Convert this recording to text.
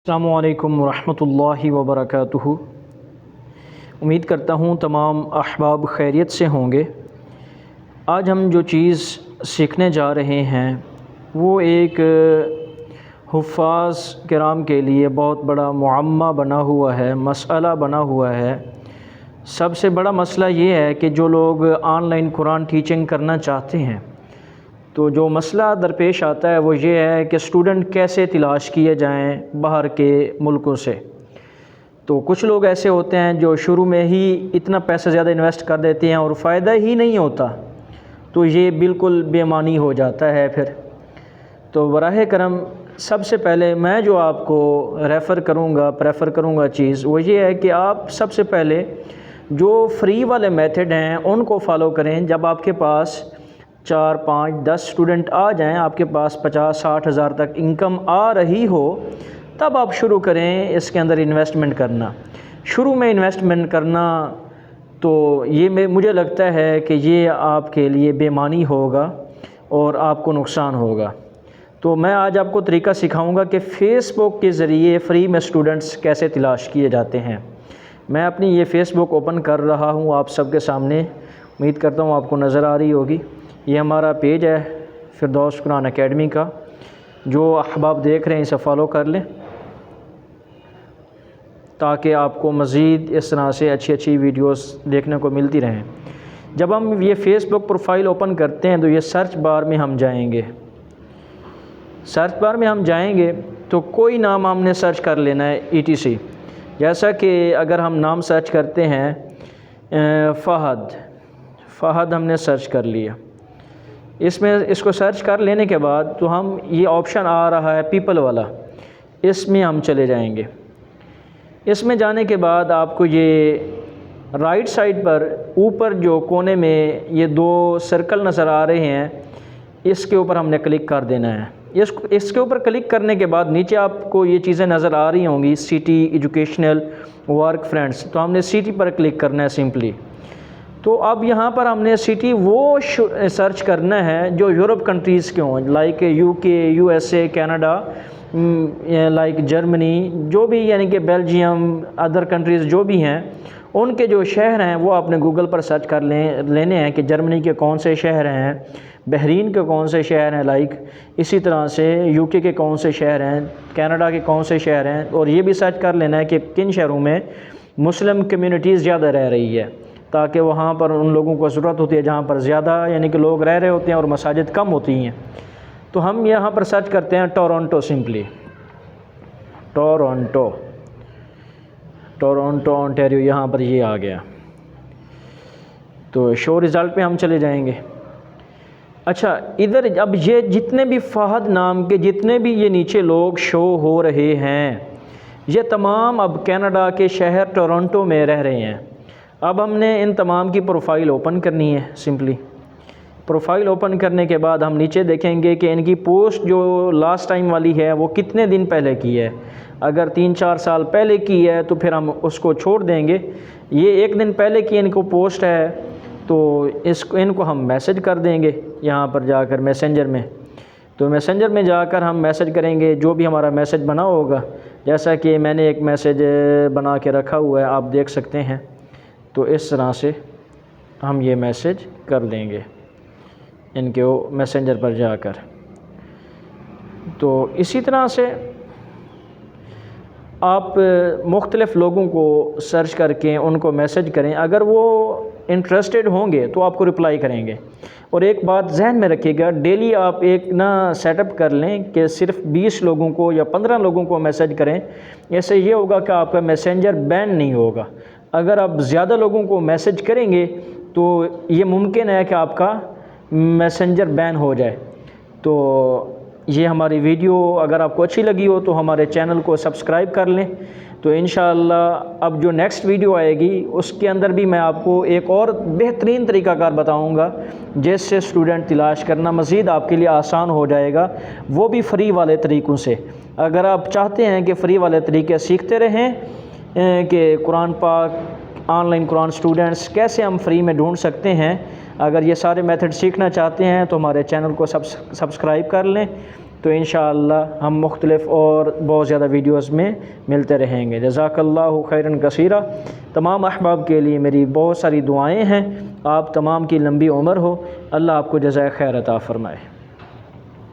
السلام علیکم ورحمۃ اللہ وبرکاتہ۔ امید کرتا ہوں تمام احباب خیریت سے ہوں گے۔ آج ہم جو چیز سیکھنے جا رہے ہیں وہ ایک حفاظ کرام کے لیے بہت بڑا معمہ بنا ہوا ہے، مسئلہ بنا ہوا ہے۔ سب سے بڑا مسئلہ یہ ہے کہ جو لوگ آن لائن قرآن ٹیچنگ کرنا چاہتے ہیں تو جو مسئلہ درپیش آتا ہے وہ یہ ہے کہ اسٹوڈنٹ کیسے تلاش کیے جائیں باہر کے ملکوں سے۔ تو کچھ لوگ ایسے ہوتے ہیں جو شروع میں ہی اتنا پیسہ زیادہ انویسٹ کر دیتے ہیں اور فائدہ ہی نہیں ہوتا، تو یہ بالکل بے معنی ہو جاتا ہے پھر۔ تو براہ کرم سب سے پہلے میں جو آپ کو پریفر کروں گا چیز وہ یہ ہے کہ آپ سب سے پہلے جو فری والے میتھڈ ہیں ان کو فالو کریں۔ جب آپ کے پاس 4، 5، 10 اسٹوڈنٹ آ جائیں، آپ کے پاس 50-60 ہزار تک انکم آ رہی ہو، تب آپ شروع کریں اس کے اندر انویسٹمنٹ کرنا۔ شروع میں انویسٹمنٹ کرنا تو یہ مجھے لگتا ہے کہ یہ آپ کے لیے بے معنی ہوگا اور آپ کو نقصان ہوگا۔ تو میں آج آپ کو طریقہ سکھاؤں گا کہ فیس بک کے ذریعے فری میں اسٹوڈنٹس کیسے تلاش کیے جاتے ہیں۔ میں اپنی یہ فیس بک اوپن کر رہا ہوں آپ سب کے سامنے، امید کرتا ہوں آپ کو نظر آ رہی ہوگی۔ یہ ہمارا پیج ہے فردوس قرآن اکیڈمی کا، جو احباب دیکھ رہے ہیں اسے فالو کر لیں تاکہ آپ کو مزید اس طرح سے اچھی ویڈیوز دیکھنے کو ملتی رہیں۔ جب ہم یہ فیس بک پروفائل اوپن کرتے ہیں تو یہ سرچ بار میں ہم جائیں گے۔ سرچ بار میں ہم جائیں گے تو کوئی نام ہم نے سرچ کر لینا ہے ETC۔ جیسا کہ اگر ہم نام سرچ کرتے ہیں فہد ہم نے سرچ کر لیا۔ اس کو سرچ کر لینے کے بعد تو ہم یہ آپشن آ رہا ہے پیپل والا، اس میں ہم چلے جائیں گے۔ اس میں جانے کے بعد آپ کو یہ رائٹ سائڈ پر اوپر جو کونے میں یہ 2 سرکل نظر آ رہے ہیں، اس کے اوپر ہم نے کلک کر دینا ہے۔ اس کے اوپر کلک کرنے کے بعد نیچے آپ کو یہ چیزیں نظر آ رہی ہوں گی، سٹی، ایجوکیشنل، ورک، فرینڈس، تو ہم نے سٹی پر کلک کرنا ہے سمپلی۔ تو اب یہاں پر ہم نے سٹی وہ سرچ کرنا ہے جو یورپ کنٹریز کے ہوں، like UK، USA، Canada, like Germany, جو بھی یعنی کہ بیلجیم، ادر کنٹریز جو بھی ہیں، ان کے جو شہر ہیں وہ آپ نے گوگل پر سرچ کر لینے ہیں کہ جرمنی کے کون سے شہر ہیں، بحرین کے کون سے شہر ہیں، لائک اسی طرح سے UK کے کون سے شہر ہیں، کینیڈا کے کون سے شہر ہیں، اور یہ بھی سرچ کر لینا ہے کہ کن شہروں میں مسلم کمیونٹیز زیادہ رہ رہی ہے، تاکہ وہاں پر ان لوگوں کو ضرورت ہوتی ہے جہاں پر زیادہ یعنی کہ لوگ رہ رہے ہوتے ہیں اور مساجد کم ہوتی ہیں۔ تو ہم یہاں پر سرچ کرتے ہیں ٹورنٹو، سمپلی ٹورنٹو اونٹیریو، یہاں پر یہ آ گیا۔ تو شو ریزلٹ پہ ہم چلے جائیں گے۔ اچھا، ادھر اب یہ جتنے بھی فہد نام کے جتنے بھی یہ نیچے لوگ شو ہو رہے ہیں، یہ تمام اب کینیڈا کے شہر ٹورنٹو میں رہ رہے ہیں۔ اب ہم نے ان تمام کی پروفائل اوپن کرنی ہے۔ سمپلی پروفائل اوپن کرنے کے بعد ہم نیچے دیکھیں گے کہ ان کی پوسٹ جو لاسٹ ٹائم والی ہے وہ کتنے دن پہلے کی ہے۔ اگر 3-4 سال پہلے کی ہے تو پھر ہم اس کو چھوڑ دیں گے۔ یہ 1 دن پہلے کی ان کو پوسٹ ہے تو ان کو ہم میسج کر دیں گے یہاں پر جا کر میسنجر میں۔ تو میسنجر میں جا کر ہم میسج کریں گے جو بھی ہمارا میسج بنا ہوگا، جیسا کہ میں نے ایک میسج بنا کے رکھا ہوا ہے، آپ دیکھ سکتے ہیں۔ تو اس طرح سے ہم یہ میسج کر دیں گے ان کے میسنجر پر جا کر۔ تو اسی طرح سے آپ مختلف لوگوں کو سرچ کر کے ان کو میسج کریں، اگر وہ انٹرسٹڈ ہوں گے تو آپ کو رپلائی کریں گے۔ اور ایک بات ذہن میں رکھیے گا، ڈیلی آپ ایک سیٹ اپ کر لیں کہ صرف 20 لوگوں کو یا 15 لوگوں کو میسج کریں۔ ایسے یہ ہوگا کہ آپ کا میسنجر بین نہیں ہوگا۔ اگر آپ زیادہ لوگوں کو میسج کریں گے تو یہ ممکن ہے کہ آپ کا میسنجر بین ہو جائے۔ تو یہ ہماری ویڈیو اگر آپ کو اچھی لگی ہو تو ہمارے چینل کو سبسکرائب کر لیں۔ تو انشاءاللہ اب جو نیکسٹ ویڈیو آئے گی اس کے اندر بھی میں آپ کو ایک اور بہترین طریقہ کار بتاؤں گا جس سے اسٹوڈنٹ تلاش کرنا مزید آپ کے لیے آسان ہو جائے گا، وہ بھی فری والے طریقوں سے۔ اگر آپ چاہتے ہیں کہ فری والے طریقے سیکھتے رہیں کہ قرآن پاک آن لائن قرآن اسٹوڈنٹس کیسے ہم فری میں ڈھونڈ سکتے ہیں، اگر یہ سارے میتھڈ سیکھنا چاہتے ہیں تو ہمارے چینل کو سبسکرائب کر لیں تو انشاءاللہ ہم مختلف اور بہت زیادہ ویڈیوز میں ملتے رہیں گے۔ جزاک اللہ خیراً کثیرا۔ تمام احباب کے لیے میری بہت ساری دعائیں ہیں، آپ تمام کی لمبی عمر ہو، اللہ آپ کو جزائے خیر عطا فرمائے۔